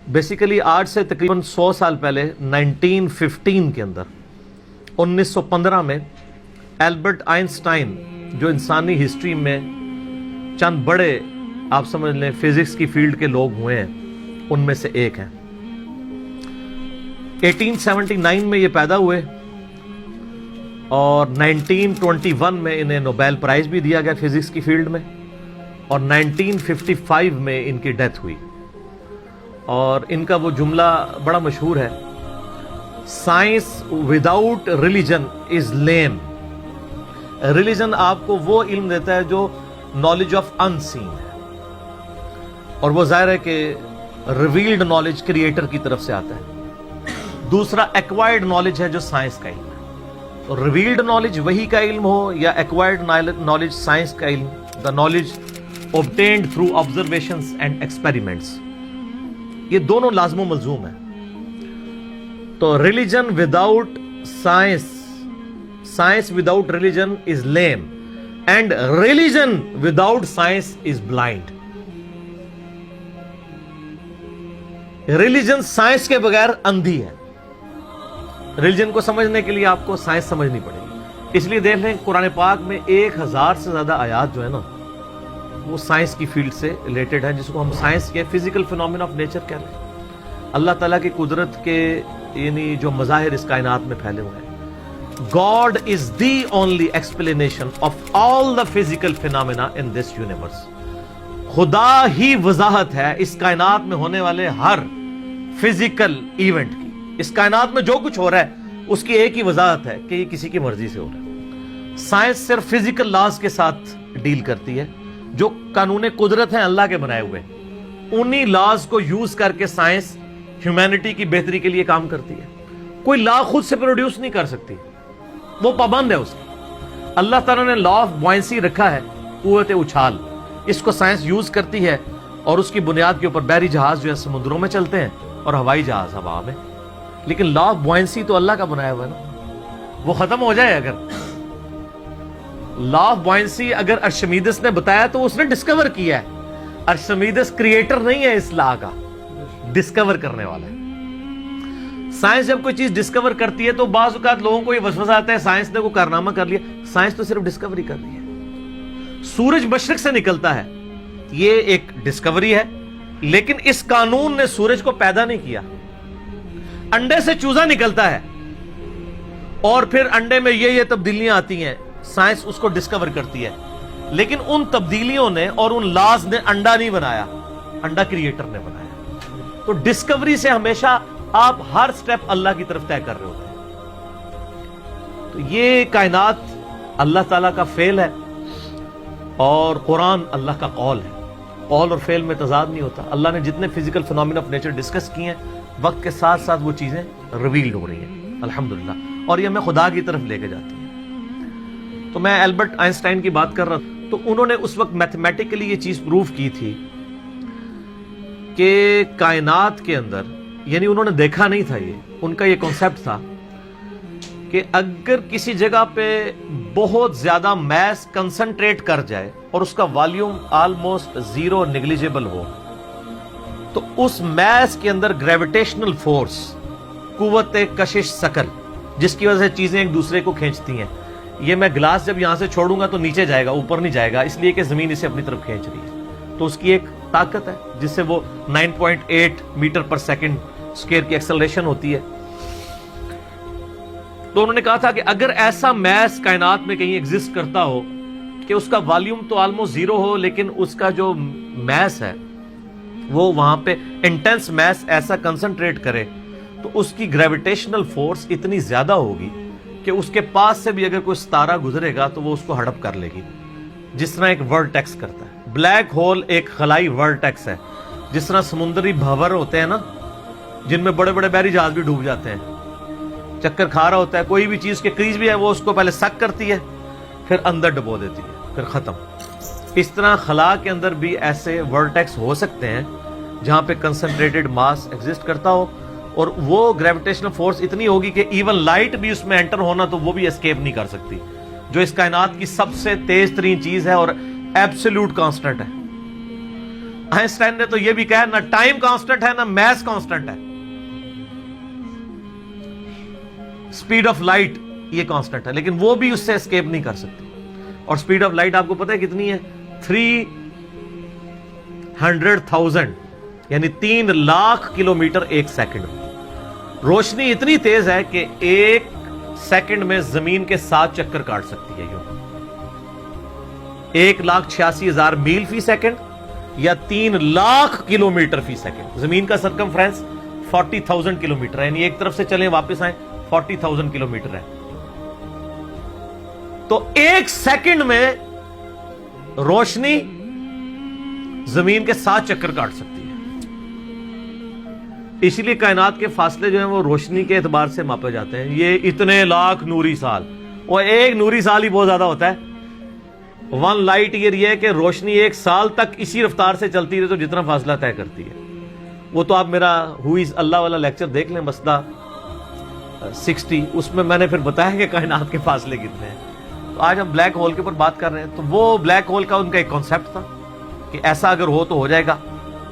Basically आज से तकरीबन 100 साल पहले 1915 के अंदर 1915 में एल्बर्ट आइंस्टाइन, जो इंसानी हिस्ट्री में चंद बड़े आप समझ लें फिजिक्स की फील्ड के लोग हुए हैं, उनमें से एक हैं। 1879 में ये पैदा हुए और 1921 में इन्हें नोबेल प्राइज भी दिया गया फिजिक्स की फील्ड में, और 1955 में इनकी डेथ हुई। और इनका वो जुमला बड़ा मशहूर है, science without religion is lame. Religion आपको वो इल्म देता है जो नॉलेज ऑफ अनसीन है, और वो जाहिर है कि रिवील्ड नॉलेज क्रिएटर की तरफ से आता है। दूसरा एक्वायर्ड नॉलेज है जो साइंस का इल्म है। तो रिवील्ड नॉलेज वही का इल्म हो या एक्वायर्ड नॉलेज साइंस का इल्म, the knowledge obtained through observations and experiments, ये दोनों लाजमो मलजूम है। तो religion without science, science without religion is lame, and religion without science is blind. Religion science के बगैर अंधी है। रिलीजन को समझने के लिए आपको साइंस समझनी पड़ेगी। इसलिए देख लें कुरान पाक में 1000 से ज्यादा आयात जो है ना, वो साइंस की फील्ड से रिलेटेड है, जिसको हम साइंस के फिजिकल फिनोमेना ऑफ नेचर कह रहे हैं। अल्लाह ताला की कुदरत के यानी जो मज़ाहिर इस कायनात में फैले हुए हैं। God is the only explanation of all the physical phenomena in this universe. खुदा ही वजाहत है इस कायनात में होने वाले हर फिजिकल इवेंट की। इस कायनात में जो कुछ हो रहा है उसकी एक ही वजाहत है कि ये किसी की मर्जी से हो रहा है। साइंस सिर्फ फिजिकल लॉज के साथ डील करती है, जो कानून कुदरत हैं अल्लाह के बनाए हुए, उन्हीं लॉज को यूज करके साइंस ह्यूमैनिटी की बेहतरी के लिए काम करती है। कोई लॉ खुद से प्रोड्यूस नहीं कर सकती, वो पाबंद है उसकी। अल्लाह ताला ने लॉ ऑफ बॉयंसी रखा है, कुव्वत उछाल, इसको साइंस यूज करती है, और उसकी बुनियाद के ऊपर बहरी जहाज जो है समुद्रों में चलते हैं और हवाई जहाज हवा में। लेकिन लॉ ऑफ बॉयंसी तो अल्लाह का बनाया हुआ है ना, वो खत्म हो जाए अगर लॉ ऑफ बॉयंसी अगर अर्शमीदस ने बताया तो उसने डिस्कवर किया है। अर्शमीदस क्रिएटर नहीं है इस लॉ का, डिस्कवर करने वाला है। साइंस जब कोई चीज डिस्कवर करती है तो बाज़ औक़ात लोगों को ये वसवसा आता है साइंस ने कोई कारनामा कर लिया। साइंस तो सिर्फ डिस्कवरी कर रही है। सूरज मशरिक से निकलता है, ये एक डिस्कवरी है, लेकिन इस कानून ने सूरज को पैदा नहीं किया। अंडे से चूजा निकलता है और फिर अंडे में ये तब्दीलियां आती हैं, साइंस उसको डिस्कवर करती है, लेकिन उन तब्दीलियों ने और उन लॉज ने अंडा नहीं बनाया, अंडा क्रिएटर ने बनाया। तो डिस्कवरी से हमेशा आप हर स्टेप अल्लाह की तरफ तय कर रहे होते हैं। तो ये कायनात अल्लाह ताला का फेल है और कुरान अल्लाह का कौल है। कौल और फेल में तजाद नहीं होता। अल्लाह ने जितने physical phenomena of nature discuss किए हैं, वक्त के साथ साथ वो चीजें रिवील्ड हो रही हैं अल्हम्दुलिल्लाह, और ये हमें खुदा की तरफ लेके जाती हैं। तो मैं एल्बर्ट आइंस्टाइन की बात कर रहा था, तो उन्होंने उस वक्त मैथमेटिकली ये चीज प्रूव की थी कि कायनात के अंदर, यानी उन्होंने देखा नहीं था, ये उनका ये कॉन्सेप्ट था कि अगर किसी जगह पे बहुत ज्यादा मैस कंसंट्रेट कर जाए और उसका वॉल्यूम ऑलमोस्ट जीरो नेग्लिजिबल हो, तो उस मैस के अंदर ग्रेविटेशनल फोर्स, कुव्वत कशिश सकल, जिसकी वजह से चीजें एक दूसरे को खींचती हैं। ये मैं ग्लास जब यहां से छोड़ूंगा तो नीचे जाएगा, ऊपर नहीं जाएगा, इसलिए कि जमीन इसे अपनी तरफ खींच रही है। तो उसकी एक ताकत है जिससे वो 9.8 मीटर पर सेकंड स्क्वायर की एक्सेलरेशन होती है। तो उन्होंने कहा था कि अगर ऐसा मैस कायनात में कहीं एग्जिस्ट करता हो कि उसका वॉल्यूम तो ऑलमोस्ट जीरो हो, लेकिन उसका जो मैस है वो वहां पे इंटेंस मैस ऐसा कंसंट्रेट करे, तो उसकी ग्रेविटेशनल फोर्स इतनी ज्यादा होगी कि उसके पास से भी अगर कोई सितारा गुजरेगा तो वो उसको हड़प कर लेगी, जिस तरह एक वर्टेक्स करता है। ब्लैक होल एक खलाई वर्टेक्स है, जिस तरह समुद्री भंवर होते हैं ना, जिनमें बड़े बड़े बहरी जहाज भी डूब जाते हैं, चक्कर खा रहा होता है, कोई भी चीज के क्रीज भी है वो उसको पहले सक करती है, फिर अंदर डुबो देती है, फिर खत्म। इस तरह खला के अंदर भी ऐसे वर्टेक्स हो सकते हैं जहां पे कंसंट्रेटेड मास एग्जिस्ट करता हो, और वो ग्रेविटेशनल फोर्स इतनी होगी कि इवन लाइट भी उसमें एंटर होना तो वो भी एस्केप नहीं कर सकती, जो इस कायनात की सबसे तेज तरीन चीज है और एब्सोल्यूट कांस्टेंट है। आइंस्टाइन ने तो यह भी कहा ना टाइम कांस्टेंट है ना मैथ कांस्टेंट है, स्पीड ऑफ लाइट ये कांस्टेंट है, लेकिन वो भी उससे एस्केप नहीं कर सकती। और स्पीड ऑफ लाइट आपको पता है कितनी है? 300,000 यानी 3 लाख किलोमीटर एक सेकंड में। रोशनी इतनी तेज है कि एक सेकंड में जमीन के 7 चक्कर काट सकती है। यूं 1,86,000 मील फी सेकंड या 3 लाख किलोमीटर फी सेकंड। जमीन का सरकमफ्रेंस 40,000 किलोमीटर है, यानी एक तरफ से चलें वापस आए 40,000 किलोमीटर है। तो एक सेकंड में रोशनी जमीन के 7 चक्कर काट सकती है। इसलिए कायनात के फासले जो हैं वो रोशनी के एतबार से मापे जाते हैं। ये इतने लाख नूरी साल, और एक नूरी साल ही बहुत ज्यादा होता है। 1 लाइट ईयर ये है कि रोशनी एक साल तक इसी रफ्तार से चलती रहे तो जितना फासला तय करती है। वो तो आप मेरा हु इज अल्लाह वाला लेक्चर देख लें, मसला 60, उसमें मैंने फिर बताया कि कायनात के फासले कितने हैं। तो आज हम ब्लैक होल के ऊपर बात कर रहे हैं। तो वो ब्लैक होल का उनका एक कॉन्सेप्ट था कि ऐसा अगर हो तो हो जाएगा।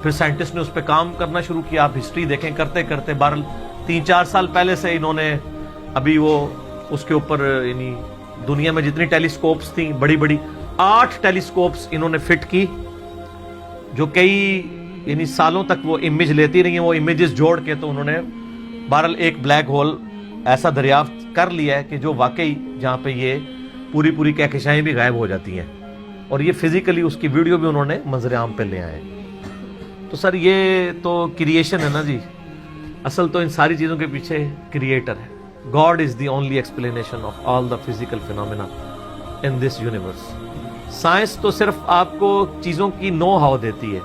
फिर साइंटिस्ट ने उस पर काम करना शुरू किया। आप हिस्ट्री देखें, करते करते 3-4 साल पहले से इन्होंने अभी वो उसके ऊपर यानी दुनिया में जितनी टेलीस्कोप्स थी बड़ी बड़ी 8 टेलीस्कोप्स इन्होंने फिट की, जो कई यानी सालों तक वो इमेज लेती रही हैं। वो इमेजेस जोड़ के तो उन्होंने बहरहाल एक ब्लैक होल ऐसा दरियाफ्त कर लिया है कि जो वाकई जहां पे ये पूरी कहकशाएं भी गायब हो जाती हैं। और ये फिजिकली उसकी वीडियो भी उन्होंने मंजर आम पे ले आए। तो सर ये तो क्रिएशन है ना जी, असल तो इन सारी चीजों के पीछे क्रिएटर है। God is the only explanation of all the physical phenomena in this universe. Science तो सिर्फ आपको चीजों की नो हाउ देती है,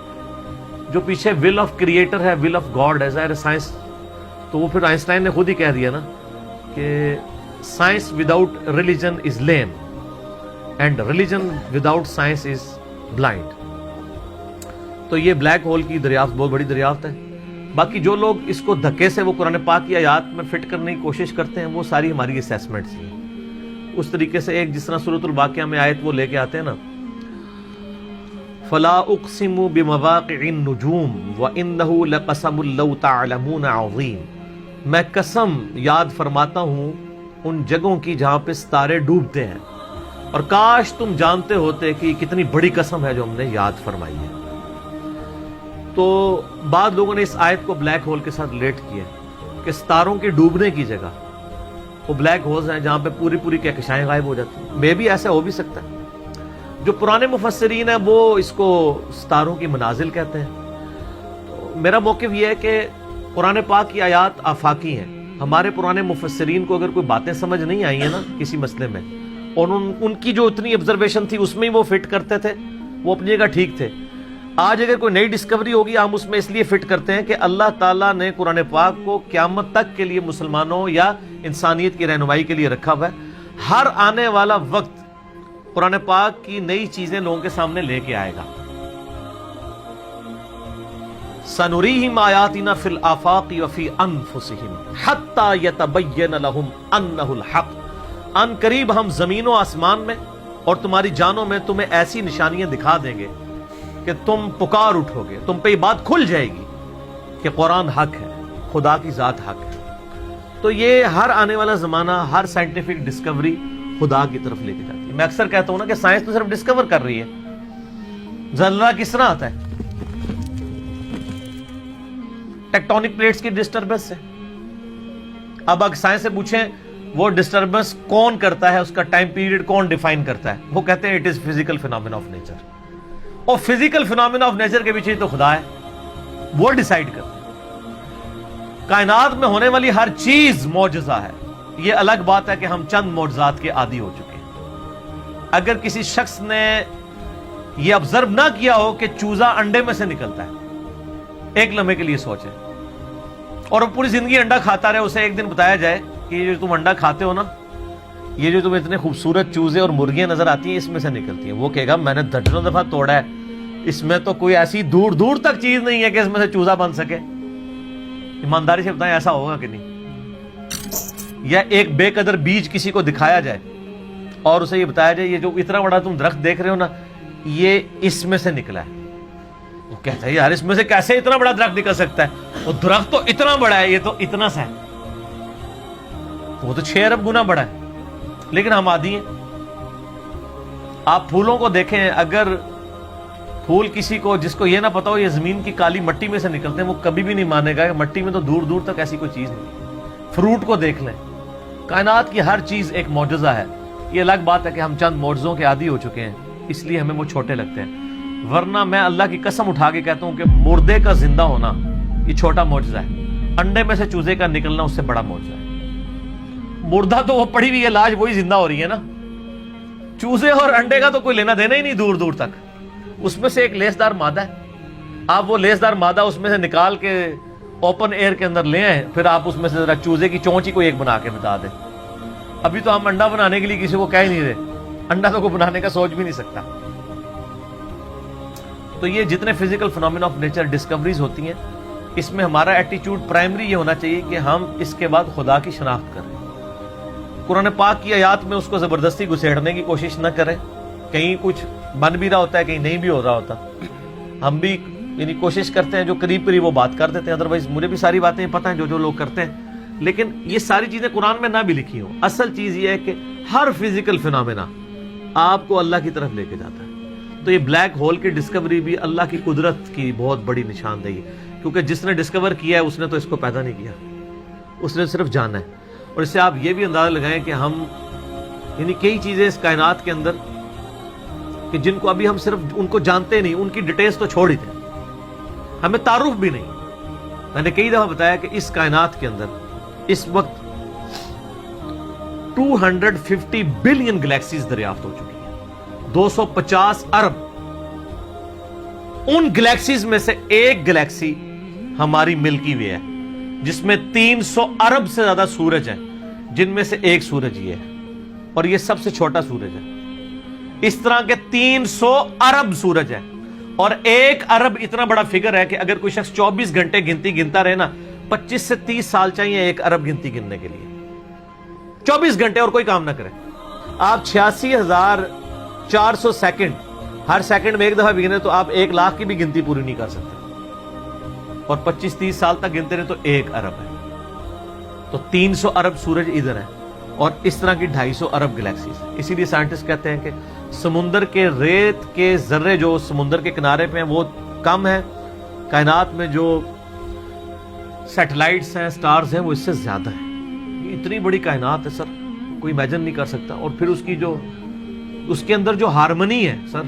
जो पीछे विल ऑफ क्रिएटर है, विल ऑफ गॉड है। ज़ाहिर साइंस तो वो फिर आइंस्टाइन ने खुद ही कह दिया ना कि science without religion is lame and religion without science is blind. तो ये ब्लैक होल की दरियाफ्त बहुत बड़ी दरियाफ्त है। बाकी जो लोग इसको धक्के से वो कुरान पाक की आयात में फिट करने की कोशिश करते हैं, वो सारी हमारी असेसमेंट्स हैं। उस तरीके से एक जिस तरह सूरतुल वाक़िया में आयत वो लेके आते हैं ना, फला उक़सिमु बिमवाक़िइन नुजूम व इन्नहु लक़समुल लौ तअलमून अज़ीम। मैं कसम याद फरमाता हूं उन जगहों की जहां पे सितारे डूबते हैं, और काश तुम जानते होते कि कितनी बड़ी कसम है जो हमने याद फरमाई है। तो बाद लोगों ने इस आयत को ब्लैक होल के साथ रिलेट किया कि सितारों के डूबने की जगह वो ब्लैक होल्स हैं जहां पे पूरी कहकशाएं गायब हो जाती हैं। मे भी ऐसा हो भी सकता है। जो पुराने मुफस्सिरीन हैं वो इसको सितारों की मनाजिल कहते हैं। तो मेरा मौक़िफ़ ये है कि कुरान पाक की आयात आफाकी हैं। हमारे पुराने मुफस्सिरीन को अगर कोई बातें समझ नहीं आई है ना किसी मसले में, और उनकी जो इतनी ऑब्जर्वेशन थी उसमें ही वो फिट करते थे, वो अपनी जगह ठीक थे। आज अगर कोई नई डिस्कवरी होगी हम उसमें इसलिए फिट करते हैं कि अल्लाह ताला ने कुरान पाक को क़यामत तक के लिए मुसलमानों या इंसानियत की रहनुमाई के लिए रखा हुआ है। हर आने वाला वक्त कुरान पाक की नई चीजें लोगों के सामने लेके आएगा। सनुरीहिम आयातिना फिल आफाक़ि व फी अनफुसिहिम हत्ता यतबय्यन लहुम अन्नहुल हक़। अन करीब हम जमीनों आसमान में और तुम्हारी जानों में तुम्हें ऐसी निशानियां दिखा देंगे कि तुम पुकार उठोगे, तुम पे ये बात खुल जाएगी कि कुरान हक है, खुदा की जात हक है। तो ये हर आने वाला जमाना, हर साइंटिफिक डिस्कवरी खुदा की तरफ लेके जाती है। मैं अक्सर कहता हूं ना कि साइंस तो सिर्फ डिस्कवर कर रही है। जल्ला किस तरह आता है? टेक्टोनिक प्लेट्स की डिस्टर्बेंस से। अब अगर साइंस से पूछें वो डिस्टर्बेंस कौन करता है, उसका टाइम पीरियड कौन डिफाइन करता है, वो कहते हैं it is physical phenomena of nature. और फिजिकल फिनोमेना ऑफ नेचर के पीछे तो खुदा है, वो डिसाइड करते हैं। कायनात में होने वाली हर चीज मौजज़ा है। ये अलग बात है कि हम चंद मौजज़ात के आदी हो चुके हैं। अगर किसी शख्स ने यह ऑब्जर्व ना किया हो कि चूजा अंडे में से निकलता है, एक लम्हे के लिए सोचे, और वो पूरी जिंदगी अंडा खाता रहे, उसे एक दिन बताया जाए कि ये जो तुम अंडा खाते हो ना, ये जो तुम्हें इतने खूबसूरत चूजे और मुर्गियां नजर आती हैं इसमें से निकलती हैं, वो कहेगा मैंने दर्जनों दफा तोड़ा है, इसमें तो कोई ऐसी दूर दूर तक चीज नहीं है कि इसमें से चूजा बन सके। ईमानदारी से बताएं ऐसा होगा कि नहीं? या एक बेकदर बीज किसी को दिखाया जाए और उसे ये बताया जाए ये जो इतना बड़ा तुम दरख्त देख रहे हो ना, ये इसमें से निकला है, وہ کہتا ہے یار اس میں سے کیسے اتنا بڑا درخت نکل سکتا ہے, وہ درخت تو اتنا بڑا ہے, یہ تو اتنا سا ہے, وہ تو 6 ارب گنا بڑا ہے. لیکن ہم عادی ہیں. آپ پھولوں کو دیکھیں, اگر پھول کسی کو جس کو یہ نہ پتا ہو یہ زمین کی کالی مٹی میں سے نکلتے ہیں, وہ کبھی بھی نہیں مانے گا کہ مٹی میں تو دور دور تک ایسی کوئی چیز نہیں. فروٹ کو دیکھ لیں, کائنات کی ہر چیز ایک معجزہ ہے. یہ الگ بات ہے کہ ہم چند معجزوں کے عادی ہو چکے ہیں, اس لیے ہمیں وہ چھوٹے لگتے ہیں. ورنہ میں اللہ کی قسم اٹھا کے کہتا ہوں کہ مردے کا زندہ ہونا یہ چھوٹا معجزہ ہے. انڈے میں سے چوزے کا نکلنا اس سے بڑا معجزہ ہے. مردہ تو وہ پڑی ہوئی ہے لاش, وہی زندہ ہو رہی ہے نا. چوزے اور انڈے کا تو کوئی لینا دینا ہی نہیں دور دور تک. اس میں سے ایک لیسدار مادہ ہے, آپ وہ لیسدار مادہ اس میں سے نکال کے اوپن ایئر کے اندر لے آئیں, پھر آپ اس میں سے ذرا چوزے کی چونچ ہی کوئی ایک بنا کے بتا دیں. ابھی تو ہم انڈا بنانے کے لیے کسی کو کہہ ہی نہیں رہے, انڈا تو کوئی بنانے کا سوچ بھی نہیں سکتا. تو یہ جتنے physical phenomena of nature discoveries ہوتی ہیں, اس میں ہمارا ایٹیچیوڈ پرائمری یہ ہونا چاہیے کہ ہم اس کے بعد خدا کی شناخت کریں. قرآن پاک کی آیات میں اس کو زبردستی گھسیڑنے کی کوشش نہ کریں. کہیں کچھ بن بھی رہا ہوتا ہے, کہیں نہیں بھی ہو رہا ہوتا. ہم بھی یعنی کوشش کرتے ہیں جو قریب قریب وہ بات کر دیتے ہیں, ادروائز مجھے بھی ساری باتیں پتہ ہیں جو لوگ کرتے ہیں. لیکن یہ ساری چیزیں قرآن میں نہ بھی لکھی ہوں. اصل چیز یہ ہے کہ ہر فزیکل فینومینا آپ کو اللہ کی طرف لے کے جاتا ہے. تو یہ بلیک ہول کی ڈسکوری بھی اللہ کی قدرت کی بہت بڑی نشاندہی ہے, کیونکہ جس نے ڈسکور کیا ہے اس نے تو اس کو پیدا نہیں کیا, اس نے صرف جانا ہے. اور اس سے آپ یہ بھی اندازہ لگائیں کہ ہم یعنی کئی چیزیں اس کائنات کے اندر کہ جن کو ابھی ہم صرف ان کو جانتے نہیں, ان کی ڈیٹیلز تو چھوڑ ہی دیں, ہمیں تعارف بھی نہیں. میں نے کئی دفعہ بتایا کہ اس کائنات کے اندر اس وقت 250 بلین گلیکسیز دریافت ہو چکی ہیں, 250 ارب. ان گلیکسیز میں سے ایک گلیکسی ہماری ملکی وے ہے, جس میں 300 ارب سے زیادہ سورج ہیں, جن میں سے ایک سورج یہ ہے, اور یہ سب سے چھوٹا سورج ہے. اس طرح کے 300 ارب سورج ہے, اور 1 ارب اتنا بڑا فگر ہے کہ اگر کوئی شخص 24 گھنٹے گنتی گنتا رہے نا, 25 سے 30 سال چاہیے 1 ارب گنتی گننے کے لیے. 24 گھنٹے اور کوئی کام نہ کرے. آپ 86,400 سیکنڈ, ہر سیکنڈ میں ایک دفعہ بھی گنے تو آپ 1 لاکھ کی بھی گنتی پوری نہیں کر سکتے, اور 25-30 سال تک گنتے رہے تو 1 ارب ہے. تو 300 ارب سورج ادھر ہے, اور اس طرح کی 250 ارب گلیکسیز. اسی لیے سائنٹسٹ کہتے ہیں کہ سمندر کے ریت کے ذرے جو سمندر کے کنارے پہ ہیں وہ کم ہے, کائنات میں جو سیٹلائٹس ہیں, سٹارز ہیں, وہ اس سے زیادہ ہیں. اتنی بڑی کائنات ہے سر, کوئی امیجن نہیں کر سکتا. اور پھر اس کے اندر جو ہارمنی ہے سر,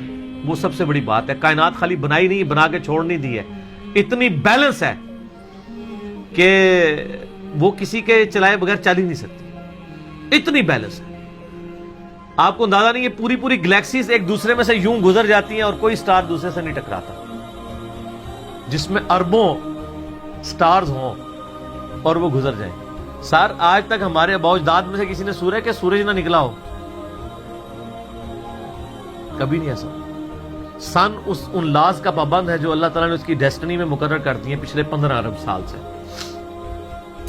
وہ سب سے بڑی بات ہے. کائنات خالی بنائی نہیں, بنا کے چھوڑ نہیں دی ہے, اتنی بیلنس ہے کہ وہ کسی کے چلائے بغیر چل ہی نہیں سکتی. اتنی بیلنس ہے, آپ کو اندازہ نہیں. یہ پوری گلیکسیز ایک دوسرے میں سے یوں گزر جاتی ہیں اور کوئی سٹار دوسرے سے نہیں ٹکراتا, جس میں اربوں سٹارز ہوں اور وہ گزر جائیں. سر آج تک ہمارے اباؤ اجداد میں سے کسی نے سورج کے سورج نہ نکلا ہو, کبھی نہیں ایسا. سن ان لاز کا پابند ہے جو اللہ تعالیٰ نے اس کی ڈیسٹنی میں مقرر کر دی ہیں پچھلے 15 ارب سال سے.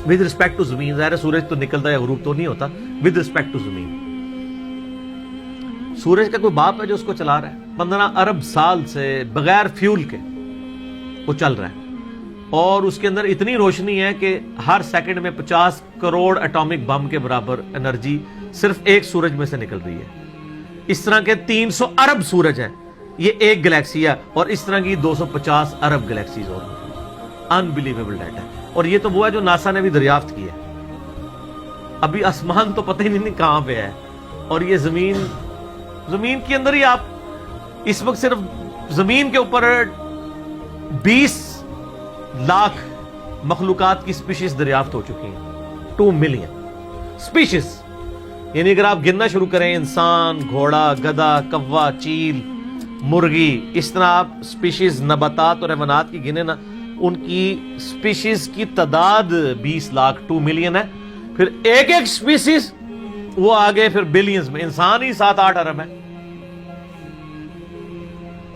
ود رسپیکٹ ٹو زمین, ظاہر سورج تو نکلتا ہے, غروب تو نہیں ہوتا. ود رسپیکٹ ٹو زمین, سورج کا کوئی باپ ہے جو اس کو چلا رہا ہے. 15 ارب سال سے بغیر فیول کے وہ چل رہا ہے, اور اس کے اندر اتنی روشنی ہے کہ ہر سیکنڈ میں 50 کروڑ ایٹامک بم کے برابر انرجی صرف ایک سورج میں سے نکل رہی ہے. اس طرح کے 300 ارب سورج ہیں, یہ ایک گلیکسی ہے, اور اس طرح کی 250 ارب گلیکسیز اور انبلیویبل ڈیٹا ہے. اور یہ تو وہ ہے جو ناسا نے بھی دریافت کی ہے. ابھی آسمان تو پتہ ہی نہیں کہاں پہ ہے, اور یہ زمین کے اندر ہی آپ اس وقت صرف زمین کے اوپر 20 لاکھ مخلوقات کی سپیشیز دریافت ہو چکی ہیں. 2 ملین سپیشیز, یعنی اگر آپ گننا شروع کریں, انسان, گھوڑا, گدھا, کوا, چیل, مرغی, اس طرح آپ سپیشیز نباتات اور حیوانات کی گنے نا, ان کی سپیشیز کی تعداد 20 لاکھ 2 ملین ہے. پھر ایک سپیشیز وہ آگے پھر بلینز میں, انسان ہی 7-8 ارب ہے.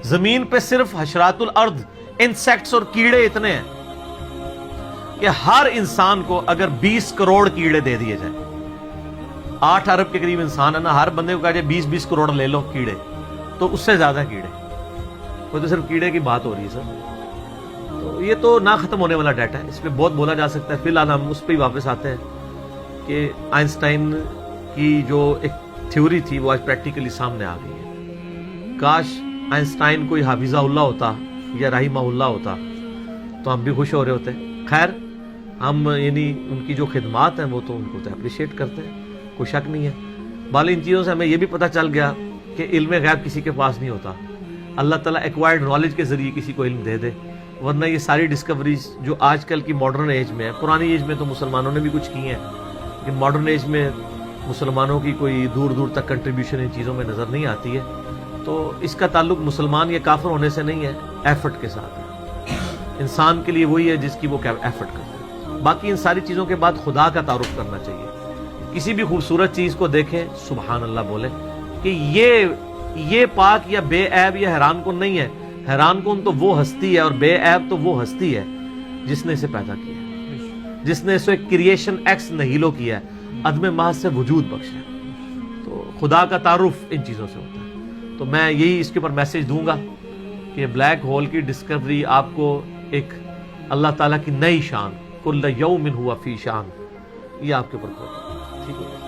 زمین پہ صرف حشرات الارض, انسیکٹس اور کیڑے اتنے ہیں کہ ہر انسان کو اگر 20 کروڑ کیڑے دے دیے جائیں, 8 ارب کے قریب انسان ہے نا, ہر بندے کو کہا جائے 20 کروڑ لے لو کیڑے, تو اس سے زیادہ کیڑے. وہ تو صرف کیڑے کی بات ہو رہی ہے سر. تو یہ تو نہ ختم ہونے والا ڈیٹا ہے, اس پہ بہت بولا جا سکتا ہے. فی الحال ہم اس پہ ہی واپس آتے ہیں کہ آئنسٹائن کی جو ایک تھیوری تھی وہ آج پریکٹیکلی سامنے آ گئی ہے. کاش آئنسٹائن کوئی حافظہ اللہ ہوتا یا رحمہ اللہ ہوتا تو ہم بھی خوش ہو رہے ہوتے. خیر, ہم یعنی ان کی جو خدمات ہیں وہ تو ان کو تو اپریشیٹ کرتے ہیں, کوئی شک نہیں ہے. بال ان چیزوں سے ہمیں یہ بھی پتہ چل گیا کہ علم غیب کسی کے پاس نہیں ہوتا. اللہ تعالیٰ ایکوائرڈ نالج کے ذریعے کسی کو علم دے دے, ورنہ یہ ساری ڈسکوریز جو آج کل کی ماڈرن ایج میں ہے, پرانی ایج میں تو مسلمانوں نے بھی کچھ کی ہیں, لیکن ماڈرن ایج میں مسلمانوں کی کوئی دور دور تک کنٹریبیوشن ان چیزوں میں نظر نہیں آتی ہے. تو اس کا تعلق مسلمان یا کافر ہونے سے نہیں ہے, ایفرٹ کے ساتھ ہے. انسان کے لیے وہی ہے جس کی وہ ایفرٹ کرتا ہے. باقی ان ساری چیزوں کے بعد خدا کا تعارف کرنا چاہیے. کسی بھی خوبصورت چیز کو دیکھیں سبحان اللہ بولیں کہ یہ پاک یا بے عیب یا حیران کن نہیں ہے. حیران کن تو وہ ہستی ہے اور بے عیب تو وہ ہستی ہے جس نے اسے پیدا کیا ہے, جس نے اسے کریشن ایکس نہیلو کیا ہے, عدم محض سے وجود بخشا ہے. تو خدا کا تعارف ان چیزوں سے ہوتا ہے. تو میں یہی اس کے اوپر میسج دوں گا کہ بلیک ہول کی ڈسکوری آپ کو ایک اللہ تعالیٰ کی نئی شان, کل یوم ہوا فی شان, یہ آپ کے اوپر ہوگا. ٹھیک ہے.